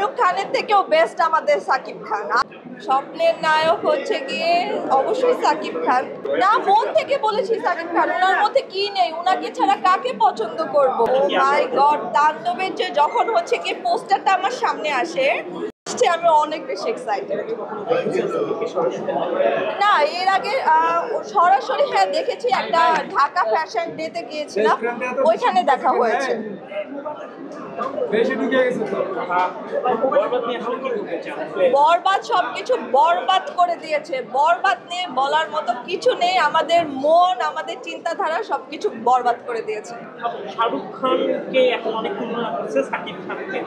শাহরুখ খানের থেকেও বেস্ট আমাদের সাকিব খান। স্বপ্নের নায়ক হচ্ছে গিয়ে অবশ্যই সাকিব খান। না, মন থেকে বলেছি সাকিব খান। ওনার মধ্যে কি নেই, ওনাকে ছাড়া কাকে পছন্দ করব? ও মাই গড, তাণ্ডবের যে যখন হচ্ছে গিয়ে পোস্টারটা আমার সামনে আসে, আমি অনেক বেশি এক্সাইটেড। না, এর আগে সরাসরি হ্যাঁ দেখেছি, একটা ঢাকা ফ্যাশন ডেতে গিয়েছিলাম, ওইখানে দেখা হয়েছে। বরবাদ সবকিছু বরবাদ করে দিয়েছে। বরবাদ নিয়ে বলার মতো কিছু নেই। আমাদের মন, আমাদের চিন্তাধারা সবকিছু বরবাদ করে দিয়েছে। শাহরুখ খানকে এখন অনেক তুলনা করছে সাকিব খানকে।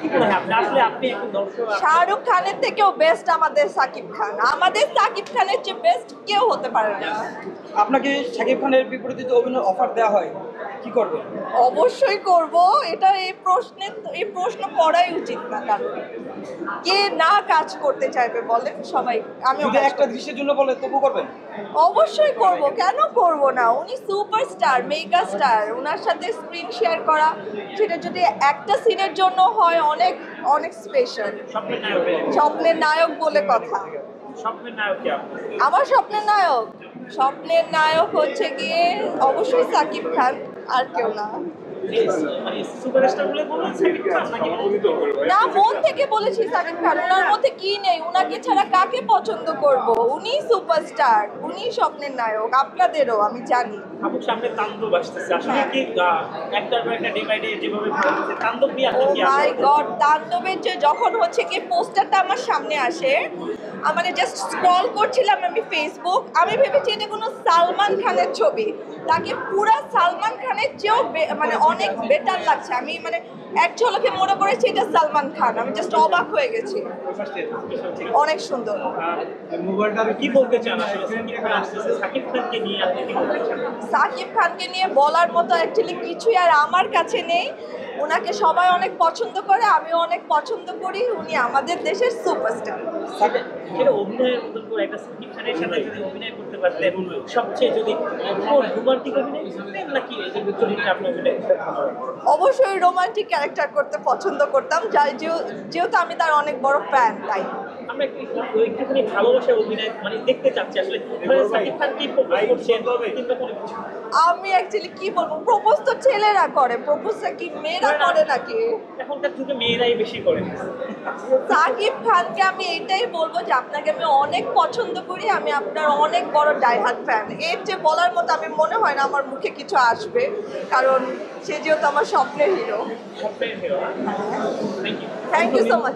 কি মনে হয় আপনি আসলে আপনি এখন দর্শক? শাহরুখ খানের থেকেও বেস্ট আমাদের সাকিব খান। আমাদের সাকিব খানের চেয়ে বেস্ট কেউ হতে পারে না। আপনাকে সাকিব খানের বিপরীতে যদি অভিনয় অফার দেওয়া হয় কি করবেন? অবশ্যই করব। এটা এই প্রশ্ন করাই উচিত না, কারণ কে না কাজ করতে চাইবে বলেন? সবাই। আমি যদি একটা দৃশ্যের জন্য বলে তবু করবেন? অবশ্যই করব, কেন করব না? উনি সুপারস্টার, মেগা স্টার। ওনার সাথে স্ক্রিন শেয়ার করা, সেটা যদি একটা সিনের জন্য হয়, অনেক অনেক স্পেশাল। স্বপ্নের নায়ক বলে কথা। স্বপ্নের নায়ক কি আপনি? আমার স্বপ্নের নায়ক হচ্ছে গিয়ে অবশ্যই সাকিব খান, আর কেউ না। না, মন থেকে বলেছি সাকিব খান। ওনার মধ্যে কি নেই, ওনাকে ছাড়া কাকে পছন্দ করব? উনি সুপারস্টার, উনি স্বপ্নের নায়ক। আপনাদেরও আমি জানি। আপুর সামনে তাণ্ডব আসতেছে, আসলে কি একটার পর একটা ডে বাই ডে যেভাবে ভাবছে তাণ্ডব নিয়ে আপনি কি? ও মাই গড, তাণ্ডবের যে যখন হচ্ছে কি পোস্টারটা আমার সামনে আসে, মানে জাস্ট স্ক্রল করছিলাম আমি ফেসবুক, আমি ভেবেছি এটা কোনো সালমান খানের ছবি। তাকে পুরা সালমান খানের চেয়েও মানে অনেক বেটার লাগছে। আমি মানে এক ঝলকে মনে করেছি এটা সালমান খান। আমি জাস্ট অবাক হয়ে গেছি। অনেক সুন্দর। কি বলতে চান আসলে সাকিব খানকে নিয়ে? আপনি কি বলতে চান? সাকিব খানকে নিয়ে বলার মতো অ্যাকচুয়ালি কিছুই আর আমার কাছে নেই। ওনাকে সবাই অনেক পছন্দ করে, আমিও অনেক পছন্দ করি। উনি আমাদের দেশের সুপারস্টার। এটা অভিনয়ের মতন করে একটা সাকিব খানের সাথে যদি অভিনয় করতে পারতেন, সবচেয়ে যদি রোমান্টিক অভিনয় করতেন নাকি এই যে চরিত্রে আপনি অভিনয় করতে ভালো লাগে? অবশ্যই রোমান্টিক ক্যারেক্টার করতে পছন্দ করতাম, যেহেতু আমি তার অনেক বড় ফ্যান। তাই আমরা একটুখানি ভালোবাসার অভিনয় মানে দেখতে চাচ্ছি আসলে। সাকিব খান কি প্রপোজ করছেন কিংবা কোনো কিছু? আমি অ্যাকচুয়ালি কি বলবো, প্রপোজ তো ছেলেরা করে, প্রপোজটা কি মেয়েরা করে নাকি? এখনকার যুগে মেয়েরাই বেশি করে। সাকিব খানকে আমি এটাই বলবো যে আপনাকে আমি অনেক পছন্দ করি, আমি আপনার অনেক বড় ডাইহার্ট ফ্যান। এর যে বলার মতো আমি মনে হয় না আমার মুখে কিছু আসবে, কারণ সে যেহেতু আমার স্বপ্নের হিরো। স্বপ্নের hero. Thank you thank you so much.